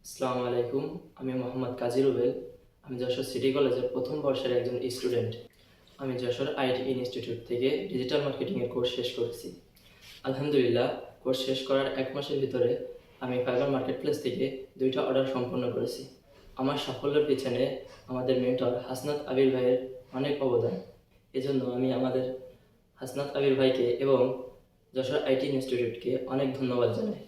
আসসালামু আলাইকুম। আমি মোহাম্মদ কাজী রুবেল। আমি যশোর সিটি কলেজের প্রথম বর্ষের একজন স্টুডেন্ট। আমি যশোর আইটি ইনস্টিটিউট থেকে ডিজিটাল মার্কেটিংয়ের কোর্স শেষ করেছি। আলহামদুলিল্লাহ, কোর্স শেষ করার 1 মাসের ভিতরে আমি ফাইবার মার্কেট প্লেস থেকে 2টা অর্ডার সম্পন্ন করেছি। আমার সাফল্যের পিছনে আমাদের মেন্টর হাসনাত আবির ভাইয়ের অনেক অবদান। এজন্য আমি আমাদের হাসনাত আবির ভাইকে এবং যশোর আইটি ইনস্টিটিউটকে অনেক ধন্যবাদ জানাই।